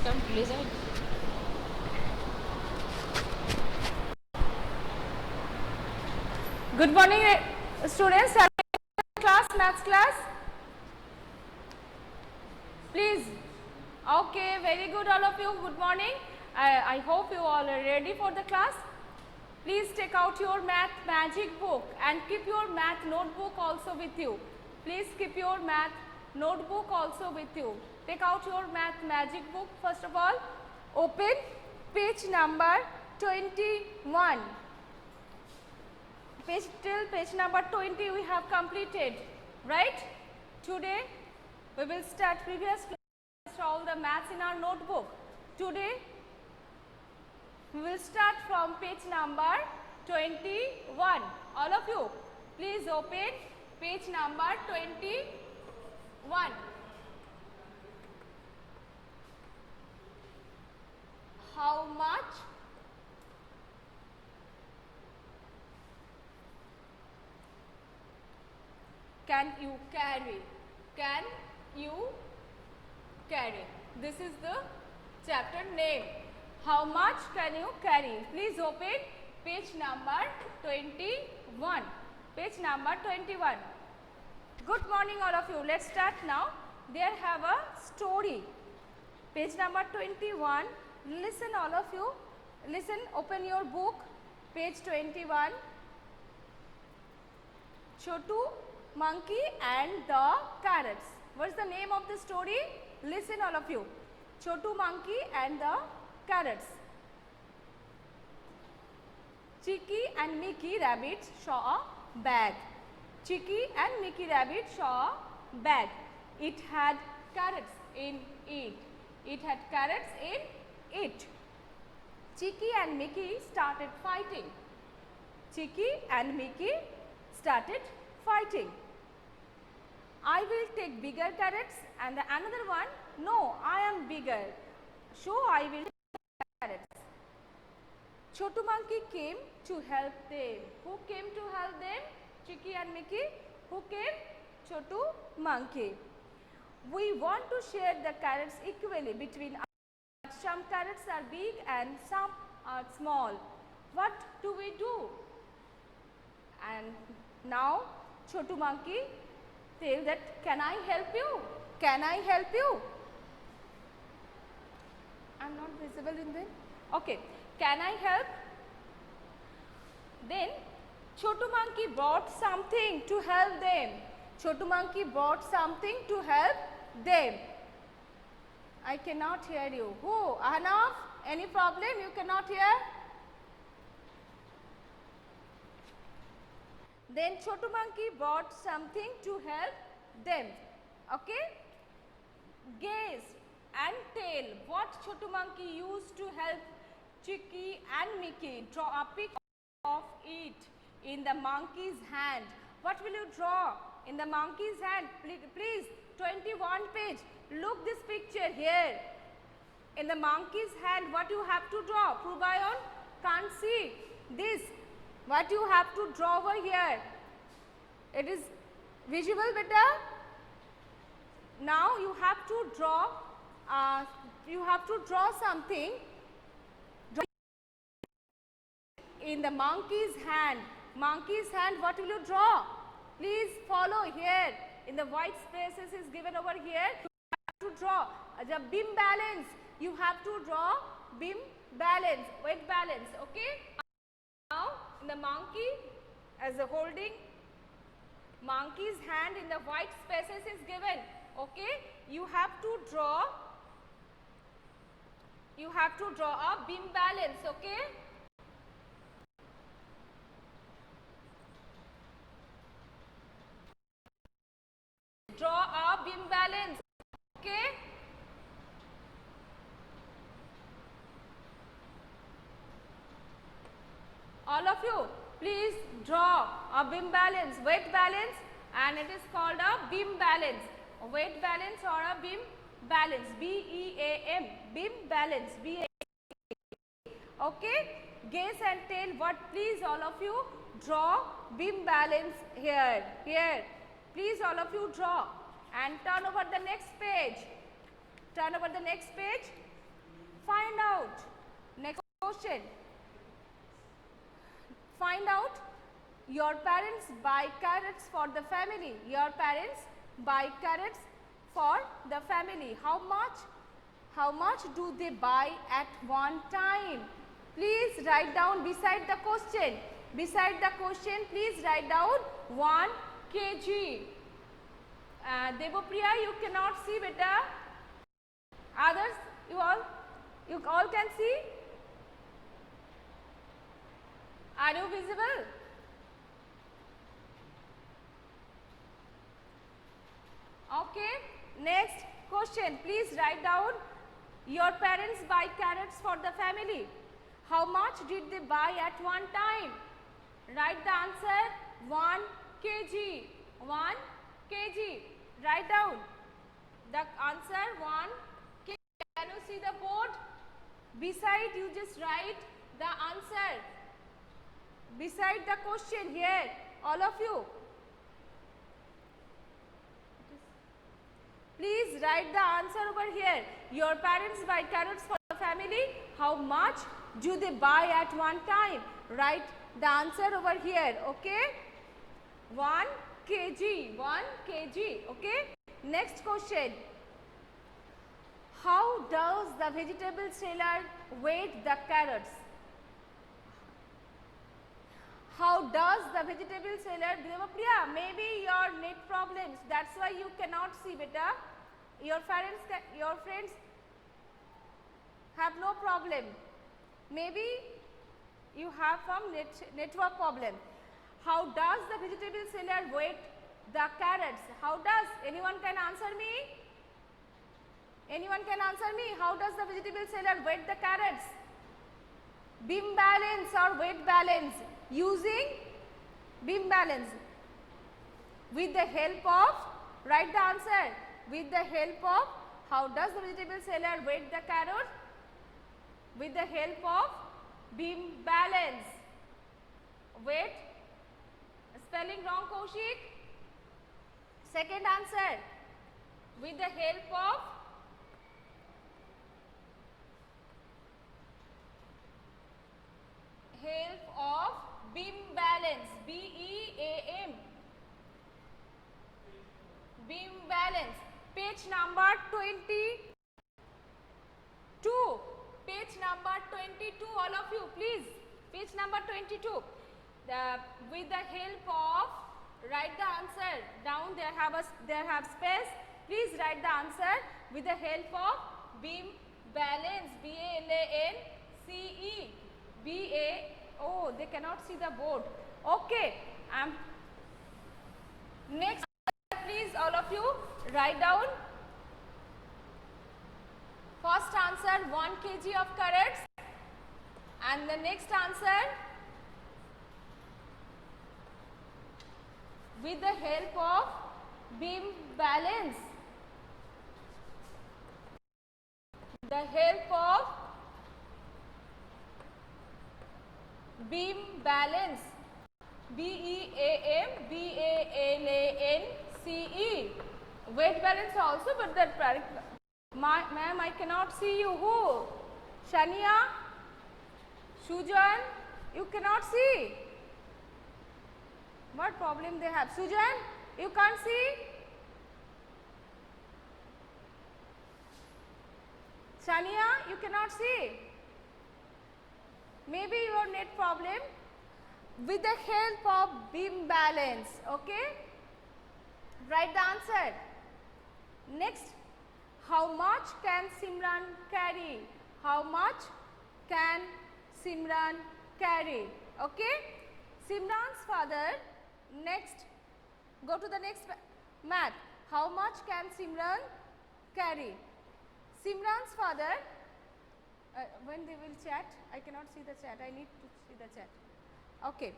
come please. Good morning, students. Class, maths class. Please. Okay, very good, all of you. Good morning. I hope you all are ready for the class. Please take out your math magic book and keep your math notebook also with you. Please keep your math notebook also with you. Take out your math magic book. First of all, open page number 21. Till page number 20 we have completed, right? Today we will start previous class all the maths in our notebook. Today we will start from page number 21. All of you, please open page number 21. How much can you carry? Can you carry? This is the chapter name. How much can you carry? Please open page number 21. Page number 21. Good morning all of you. Let's start now. There have a story. Page number 21. Listen all of you. Listen, open your book. Page 21. Chotu Monkey and the Carrots. What is the name of the story? Listen all of you. Chotu Monkey and the Carrots. Chicky and Mickey Rabbit saw a bag. Chicky and Mickey Rabbit saw a bag. It had carrots in it. It had carrots in it. Chicky and Mickey started fighting. Chicky and Mickey started fighting. I will take bigger carrots and the another one, no, I am bigger. So I will take carrots. Chotu Monkey came to help them. Who came to help them? Chicky and Mickey. Who came? Chotu Monkey. We want to share the carrots equally between us. Some carrots are big and some are small. What do we do? And now Chotu Monkey tell that, can I help you? Can I help you? I am not visible in them. Okay, can I help? Then Chotu Monkey brought something to help them. Chotu Monkey brought something to help them. I cannot hear you. Who? Ahnaf? Any problem? You cannot hear? Then Chotu Monkey brought something to help them. Okay? Gaze and tail. What Chotu Monkey used to help Chicky and Mickey? Draw a picture of it in the monkey's hand. What will you draw in the monkey's hand? Please, 21 page. Look this picture here. In the monkey's hand, what you have to draw? Prubayon can't see this. What you have to draw over here? It is visible, beta? Now you have to draw. Something in the monkey's hand. Monkey's hand. What will you draw? Please follow here. In the white spaces is given over here. You have to draw the beam balance. You have to draw beam balance, weight balance. Okay. Now, in the monkey, as a holding monkey's hand in the white spaces is given. Okay, you have to draw a beam balance. Okay. Draw a beam balance. Okay. All of you, please draw a beam balance, weight balance, and it is called a beam balance. A weight balance or a beam balance. B-E-A-M. Beam balance. B-A-M. Okay. Gaze and tail. What? Please, all of you draw beam balance here. Here. Please, all of you draw and turn over the next page. Turn over the next page. Find out. Next question. Find out. Your parents buy carrots for the family. Your parents buy carrots for the family. How much? How much do they buy at one time? Please write down beside the question. Beside the question, please write down 1 kg. Devopriya, you cannot see beta. Others, you all can see. Are you visible? Okay. Next question. Please write down. Your parents buy carrots for the family. How much did they buy at one time? Write the answer 1 kg. 1 kg. Write down the answer 1 kg. Can you see the board? Beside you just write the answer. Beside the question here, all of you. Please write the answer over here. Your parents buy carrots for the family. How much do they buy at one time? Write the answer over here. Okay. 1 kg. 1 kg. Okay. Next question. How does the vegetable seller weigh the carrots? How does the vegetable seller, Devapriya, maybe your net problems, that's why you cannot see beta. Your friends have no problem. Maybe you have some network problem. How does the vegetable seller weigh the carrots? How does? Anyone can answer me? Anyone can answer me? How does the vegetable seller weigh the carrots? Beam balance or weight balance? Using beam balance. With the help of, write the answer. With the help of, how does the vegetable seller weigh the carrot? With the help of beam balance. Weight. Spelling wrong, Kaushik. Second answer. With the help of beam balance. B-E-A-M. Beam balance. Page number 22. Page number 22, all of you, please. Page number 22. With the help of, write the answer. Down there have space. Please write the answer. With the help of beam balance. B-A-L-A-N-C-E. Oh, they cannot see the board. Okay. Next, please, all of you, write down. First answer 1 kg of carrots, and the next answer with the help of beam balance. The help of beam balance. B-E-A-M-B-A-L-A-N-C-E. Weight balance also, but that ma'am, I cannot see you. Who? Shania? Sujan? You cannot see. What problem they have? Sujan? You can't see? Shania? You cannot see? Maybe your net problem. With the help of beam balance. Okay? Write the answer. Next. How much can Simran carry? How much can Simran carry? Okay? Simran's father, next, go to the next math. How much can Simran carry? Simran's father, when they will chat, I cannot see the chat, I need to see the chat. Okay.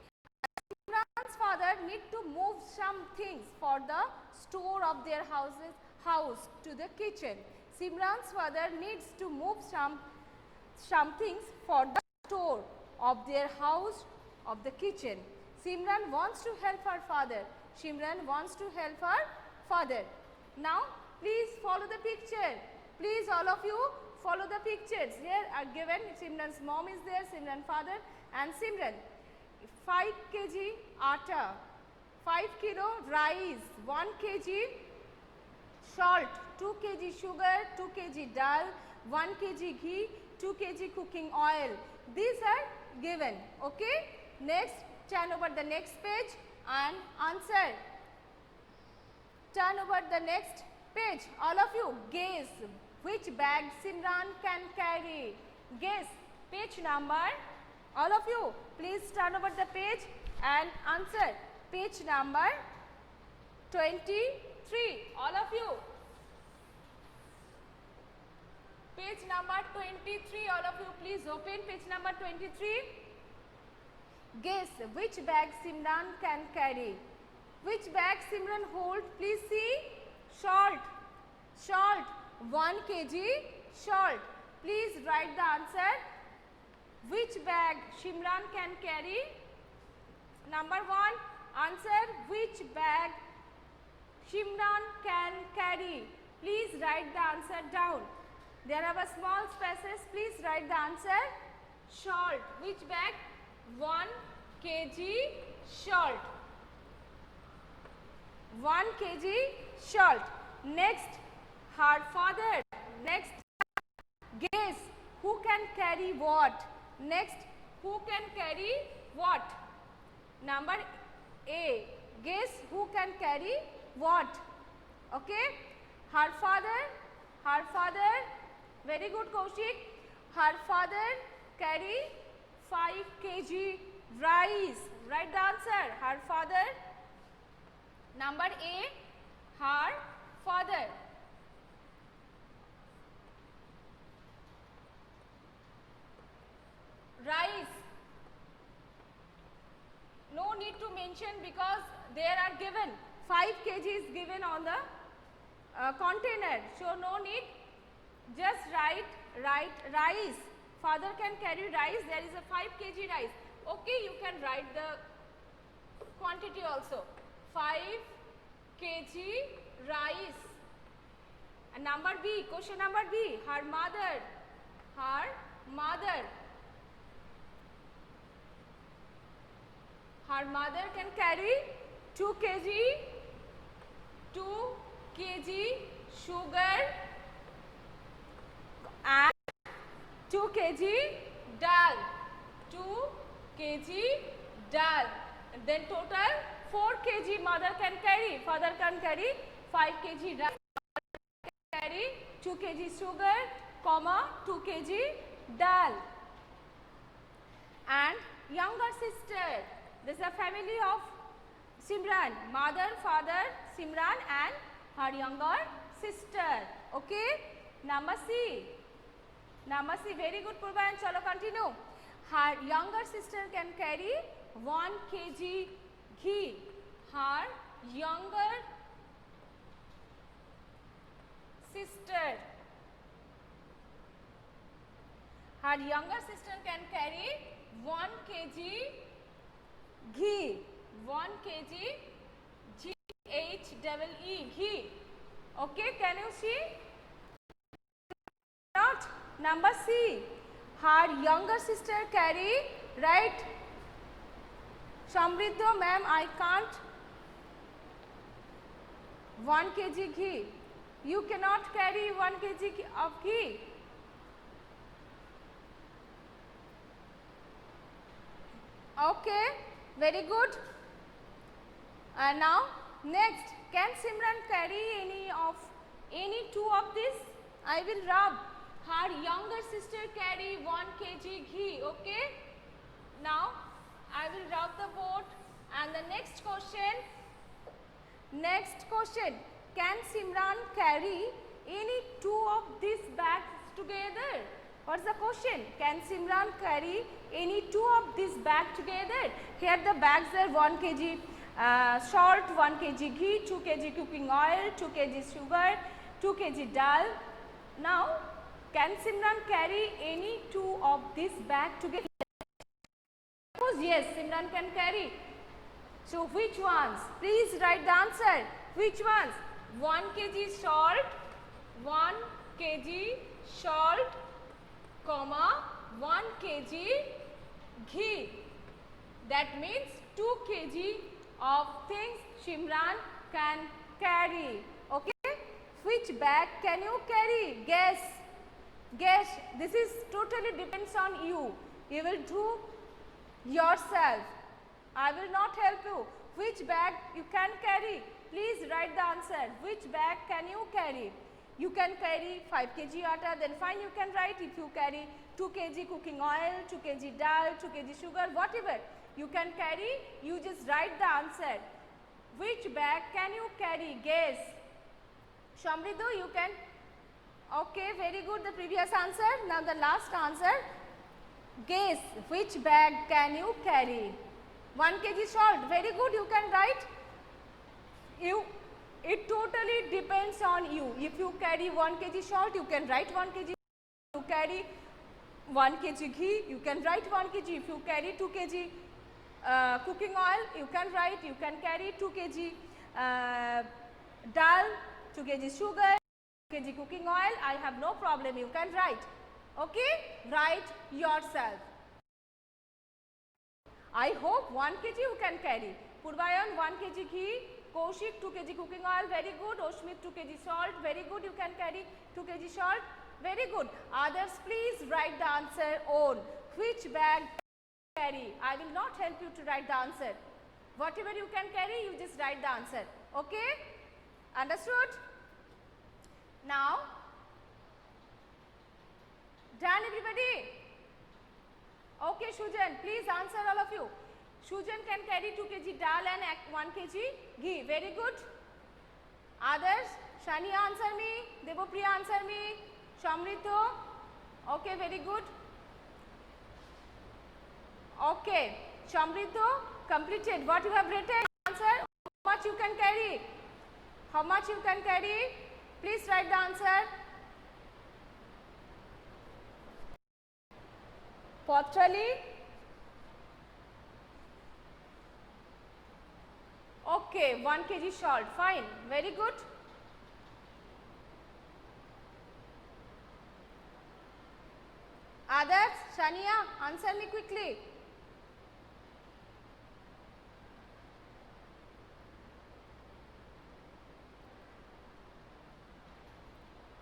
Simran's father need to move some things for the store of their house to the kitchen. Simran's father needs to move some things for the store of their house of the kitchen. Simran wants to help her father. Simran wants to help her father. Now, please follow the picture. Please, all of you, follow the pictures. Here are given Simran's mom is there, Simran father and Simran. 5 kg atta, 5 kilo rice, 1 kg salt, 2 kg sugar, 2 kg dal, 1 kg ghee, 2 kg cooking oil. These are given. Okay. Next, turn over the next page and answer. Turn over the next page. All of you, guess which bag Simran can carry. Guess page number. All of you, please turn over the page and answer. Page number 23. All of you. Page number 23. All of you, please open page number 23. Guess which bag Simran can carry. Which bag Simran hold? Please see. Salt. Salt. 1 kg salt. Please write the answer. Which bag Simran can carry? Number 1. Answer. Which bag Simran can carry? Please write the answer down. There are small spaces. Please write the answer. Salt. Which bag? 1 kg salt. 1 kg salt. Next, her father. Next, guess who can carry what? Next, who can carry what? Number A. Guess who can carry what? Okay. Her father. Her father. Very good, Kaushik. Her father carry 5 kg rice. Write the answer. Her father. Number A. Her father. Rice. No need to mention because there are given 5 kg is given on the container. So no need. Just write rice. Father can carry rice. There is a 5 kg rice. Okay, you can write the quantity also. 5 kg rice. And number B, question number B, her mother. Her mother. Her mother can carry 2 kg, 2 kg sugar and 2 kg dal. 2 kg dal. And then total 4 kg mother can carry. Father can carry 5 kg dal. Carry 2 kg sugar, comma 2 kg dal. And younger sister. This is a family of Simran. Mother, father, Simran and her younger sister. Okay. Number C. Number C. Very good, Purban. Chalo continue. Her younger sister can carry 1 kg ghee. Her younger sister. Her younger sister can carry 1 kg ghee. 1 kg GHEE ghee. Okay, can you see? Not. Number C. Her younger sister carry, right? Samriddha, ma'am, I can't. 1 kg ghee. You cannot carry 1 kg of ghee. Okay, very good. And now next, can Simran carry any two of this? I will rub. Her younger sister carry 1 kg ghee. Okay. Now I will rub the board. And the next question. Next question. Can Simran carry any two of these bags together? What's the question? Can Simran carry any two of these bags together? Here the bags are 1 kg salt, 1 kg ghee, 2 kg cooking oil, 2 kg sugar, 2 kg dal. Now, can Simran carry any two of these bags together? Suppose yes, Simran can carry. So, which ones? Please write the answer. Which ones? 1 kg salt, 1 kg salt, comma 1 kg ghee. That means 2 kg of things Shimran can carry. Okay? Which bag can you carry? Guess. Guess. This is totally depends on you. You will do yourself. I will not help you. Which bag you can carry? Please write the answer. Which bag can you carry? You can carry 5 kg atta, then fine, you can write. If you carry 2 kg cooking oil, 2 kg dal, 2 kg sugar, whatever you can carry, you just write the answer. Which bag can you carry? Guess. Shamriddhu, you can. Okay, very good, the previous answer. Now the last answer. Guess, which bag can you carry? 1 kg salt, very good, you can write. It totally depends on you. If you carry 1 kg salt, you can write 1 kg. You carry 1 kg ghee, you can write 1 kg. If you carry 2 kg cooking oil, you can write. You can carry 2 kg dal, 2 kg sugar, 2 kg cooking oil. I have no problem, you can write. Okay, write yourself. I hope 1 kg you can carry. Purvayan 1 kg ghee, Kaushik 2 kg cooking oil, very good. Oshmit 2 kg salt, very good, you can carry 2 kg salt, very good. Others, please write the answer on. Which bag carry? I will not help you to write the answer. Whatever you can carry, you just write the answer. Okay? Understood? Now, done everybody? Okay, Shujan, please answer all of you. Shujan can carry 2 kg dal and 1 kg ghee. Very good. Others, Shania answer me, Devopriya answer me, Shamriddhu. Okay, very good. Okay, Shamriddhu completed. What you have written? Answer. How much you can carry? How much you can carry? Please write the answer. Potrali. Okay, 1 kg salt. Fine. Very good. Others, Shania, answer me quickly.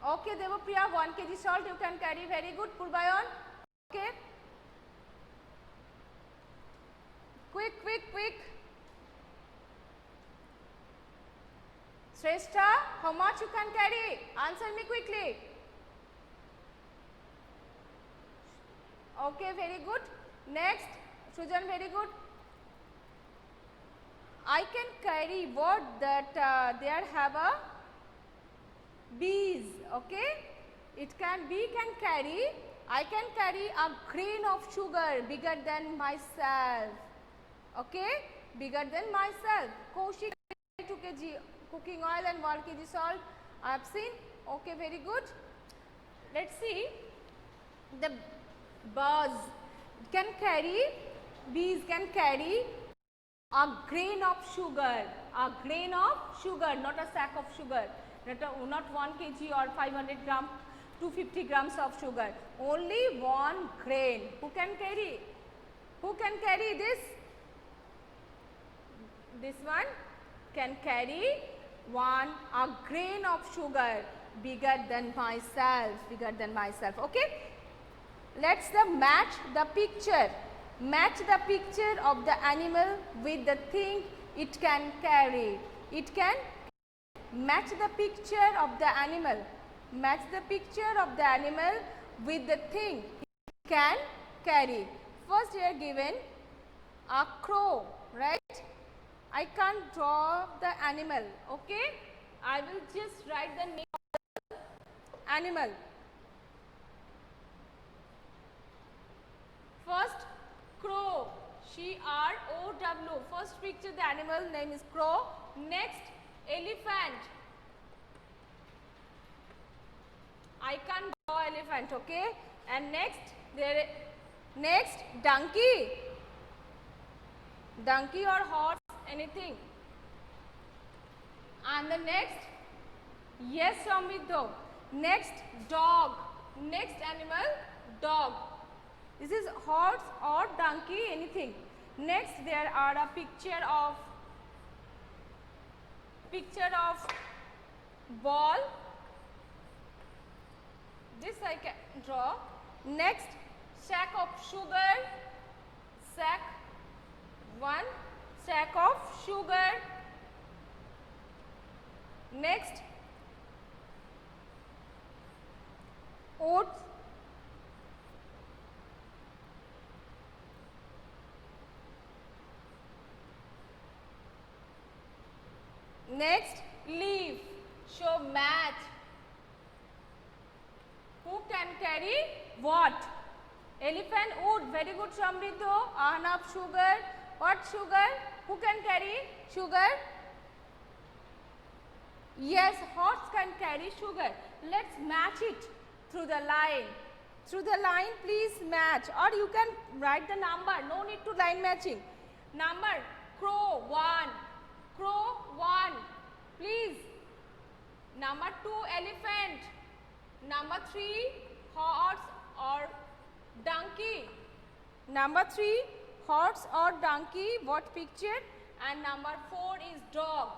Okay, Devopriya, 1 kg salt you can carry. Very good. Purbayan. Okay. Quick, quick, quick. Shrestha, how much you can carry? Answer me quickly. Okay, very good. Next, Sujan, very good. I can carry what that there have a bees. Okay, it can be can carry. I can carry a grain of sugar bigger than myself. Okay, bigger than myself. Kaushik 2 kg cooking oil and 1 kg salt. I have seen. Okay, very good. Let's see. The buzz can carry. Bees can carry a grain of sugar. A grain of sugar, not a sack of sugar. Not 1 kg or 500 gram, 250 grams of sugar. Only 1 grain. Who can carry? Who can carry this? This one can carry a grain of sugar bigger than myself. Bigger than myself. Okay. Let's match the picture. Match the picture of the animal with the thing it can carry. It can match the picture of the animal. Match the picture of the animal with the thing it can carry. First, we are given a crow, right? I can't draw the animal. Okay, I will just write the name of the animal. First, crow. C-R-O-W. First picture, the animal name is crow. Next, elephant. I can't draw elephant. Okay, and next donkey. Donkey or horse, anything. And the next, yes, Shamriddhu. Next, dog. Next animal, dog. This is horse or donkey, anything. Next there are a picture of ball. This I can draw. Next, sack of sugar. Sack, one sack of sugar. Next, oats. Next, leaf. Show match. Who can carry what? Elephant, wood. Very good, Samrito. Ahnaf, sugar. What sugar? Who can carry sugar? Yes, horse can carry sugar. Let's match it through the line. Through the line, please match. Or you can write the number. No need to line matching. Number, crow, 1. Crow, 1. Please. Number 2, elephant. Number 3, horse or donkey. Number 3, horse or donkey. What picture? And number 4 is dog.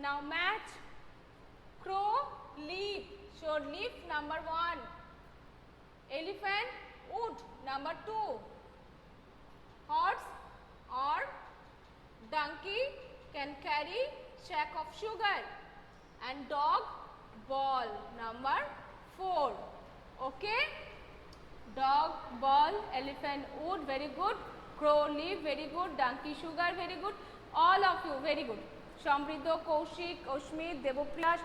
Now match. Crow, leaf. So leaf, number 1. Elephant, wood, number 2. Horse or donkey can carry sack of sugar. And dog, ball, number 4. Okay? Dog, ball, elephant, wood, very good. Crow, leaf, very good. Donkey, sugar, very good. All of you, very good. Samriddho, Kaushik, Oshmit, Devopriya,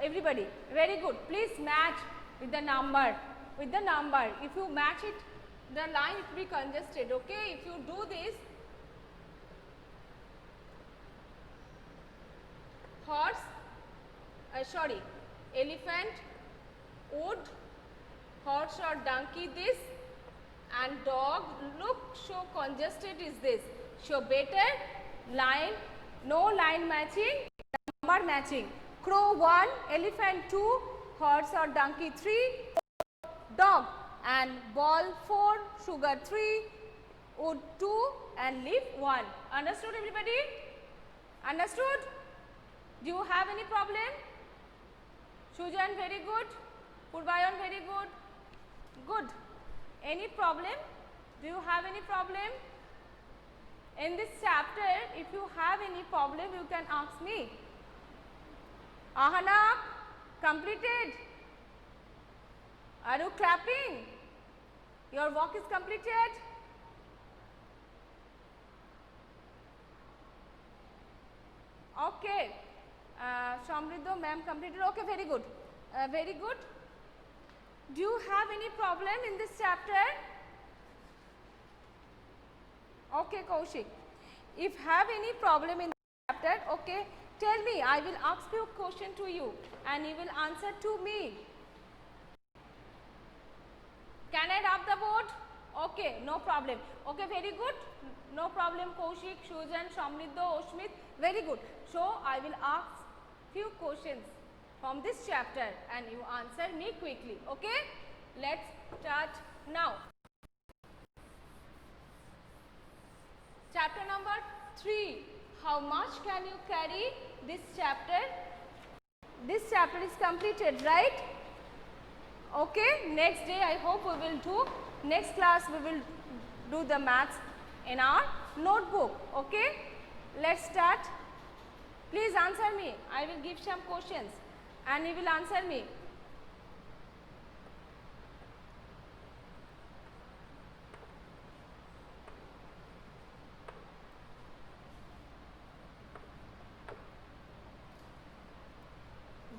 everybody, very good. Please match with the number. With the number. If you match it, the line will be congested. Okay? If you do this, horse, elephant, wood, horse or donkey this, and dog, look, so congested is this. So better line, no line matching, number matching. Crow 1, elephant 2, horse or donkey 3, dog, and ball 4, sugar 3, wood 2, and leaf 1. Understood, everybody? Understood? Do you have any problem? Sujan, very good. Purbayan, very good. Good. Any problem? Do you have any problem? In this chapter, if you have any problem, you can ask me. Ahana, completed. Are you clapping? Your work is completed? Okay. Samriddho, ma'am completed. Okay, very good. Very good. Do you have any problem in this chapter? Okay, Kaushik. If have any problem in this chapter, okay, tell me. I will ask you a question to you and you will answer to me. Can I rub the board? Okay, no problem. Okay, very good. No problem, Kaushik, Sujan, Samriddho, Oshmit. Very good. So, I will ask few questions from this chapter and you answer me quickly. Okay? Let's start now. Chapter number 3. How much can you carry this chapter? This chapter is completed, right? Okay, next day I hope we will do, next class we will do the maths in our notebook. Okay, let's start. Please answer me. I will give some questions and you will answer me.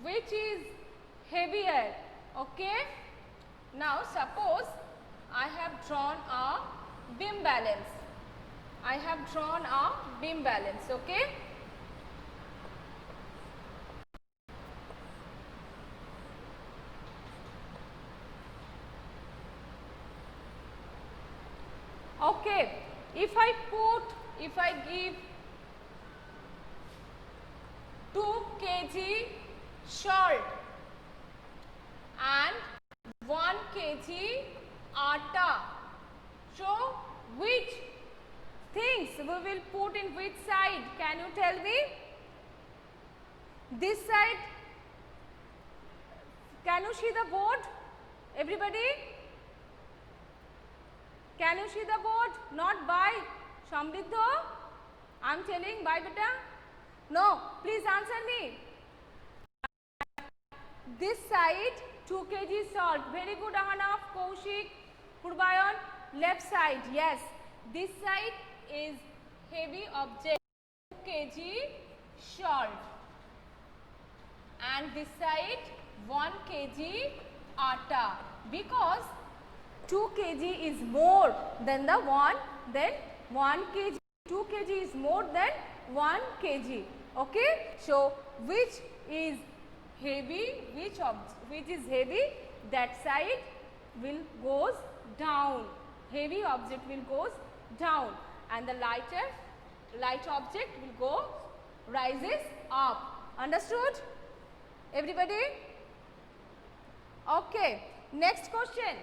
Which is heavier? Okay. Now suppose I have drawn a beam balance. I have drawn a beam balance. Okay. Okay. If I give 2 kg salt and 1 kg atta. So which things we will put in which side? Can you tell me? This side. Can you see the board? Everybody? Can you see the board? Not by Samriddha? I am telling by beta. No, please answer me. This side 2 kg salt. Very good, Ahanaf, Kaushik, Purbayan. Left side, yes. This side is heavy object 2 kg salt. And this side 1 kg atta. Because 2 kg is more than the 1 kg. 2 kg is more than 1 kg. Okay. So which is heavy, which is heavy, that side will goes down. Heavy object will goes down and the light object will go rises up. Understood? Everybody? Okay. Next question.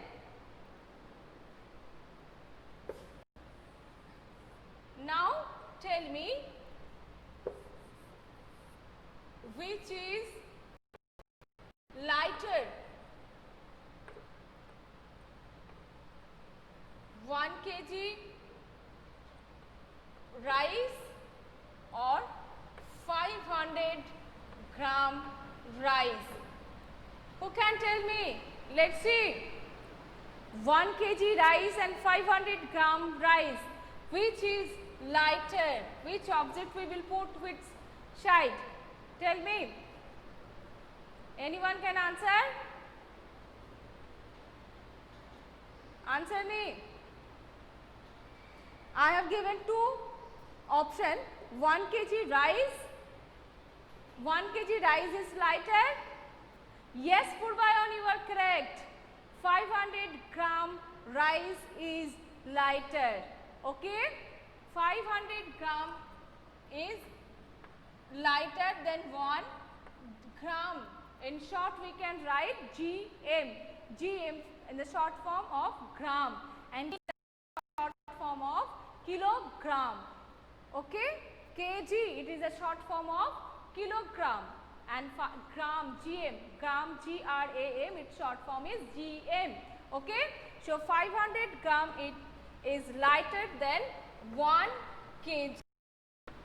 Now tell me which is lighter, 1 kg rice or 500 gram rice? Who can tell me? Let's see. 1 kg rice and 500 gram rice. Which is lighter? Which object we will put which side? Tell me. Anyone can answer? Answer me. I have given two options. 1 kg rice. 1 kg rice is lighter. Yes, Purbayan, you are correct. 500 gram rice is lighter. Okay. 500 gram is lighter than 1 gram. In short, we can write GM. GM in the short form of gram and in the short form of kilogram. Okay. kg, it is a short form of kilogram, and gram, GM, gram, GRAM, its short form is GM. Okay. So 500 gram it is lighter than 1 kg.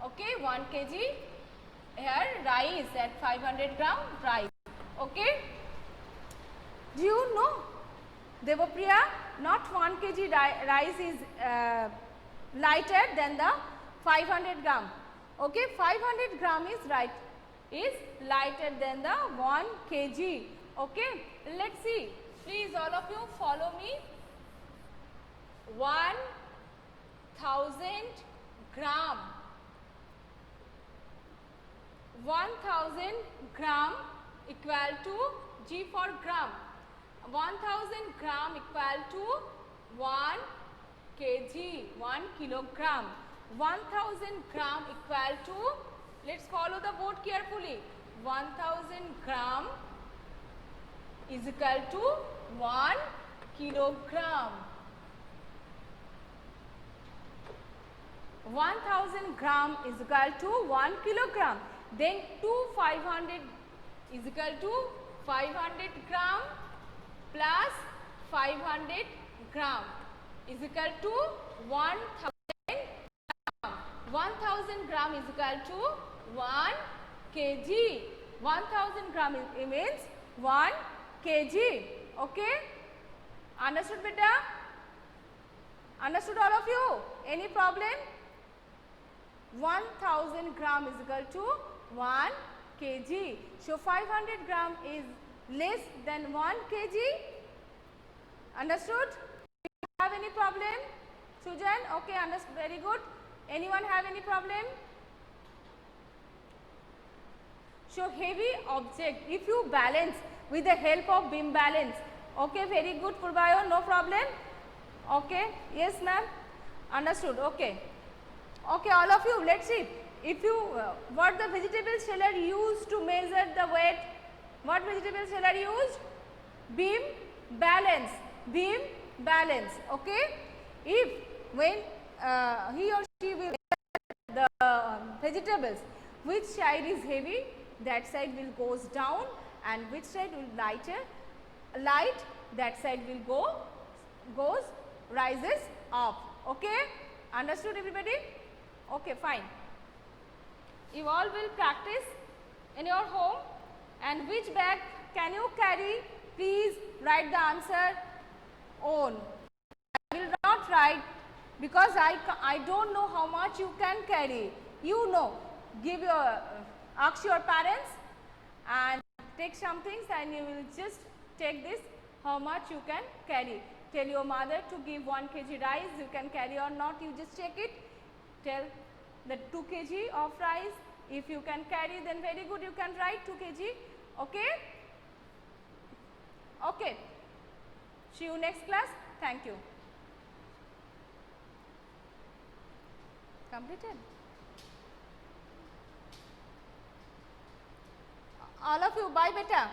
Okay. 1 kg here rice at 500 gram rice. Okay. Do you know, Devapriya, not 1 kg rice is lighter than the 500 gram. Okay. 500 gram is lighter than the 1 kg. Okay. Let's see. Please all of you follow me. 1000 gram. 1000 gram equal to G for gram. 1000 gram equal to 1 kg, 1 kilogram. 1000 gram equal to, let's follow the board carefully. 1000 gram is equal to 1 kilogram. 1000 gram is equal to 1 kilogram. Then 500 is equal to 500 gram plus 500 gram is equal to 1000 gram. 1000 gram is equal to 1 kg. 1000 gram means 1 kg. Okay. Understood, beta? Understood all of you? Any problem? 1000 gram is equal to 1 kg. So 500 gram is less than 1 kg. Understood? Do you have any problem? Sujan? Okay, understood. Very good. Anyone have any problem? So heavy object, if you balance with the help of beam balance. Okay, very good, Purbayo, no problem. Okay, yes ma'am, understood. Okay. Okay, all of you, let's see. If you, what the vegetable seller used to measure the weight? What vegetable seller used? Beam balance, beam balance. Okay, if when he or she will the vegetables, which side is heavy, that side will goes down, and which side will light, that side will goes rises up. Okay, understood everybody? Okay, fine. You all will practice in your home. And which bag can you carry? Please write the answer on. I will not write because I don't know how much you can carry. You know, ask your parents and take some things, and you will just take this how much you can carry. Tell your mother to give 1 kg rice, you can carry or not, you just check it. Tell the 2 kg of rice, if you can carry, then very good, you can write 2 kg. Okay? Okay. See you next class. Thank you. Completed? All of you, bye beta.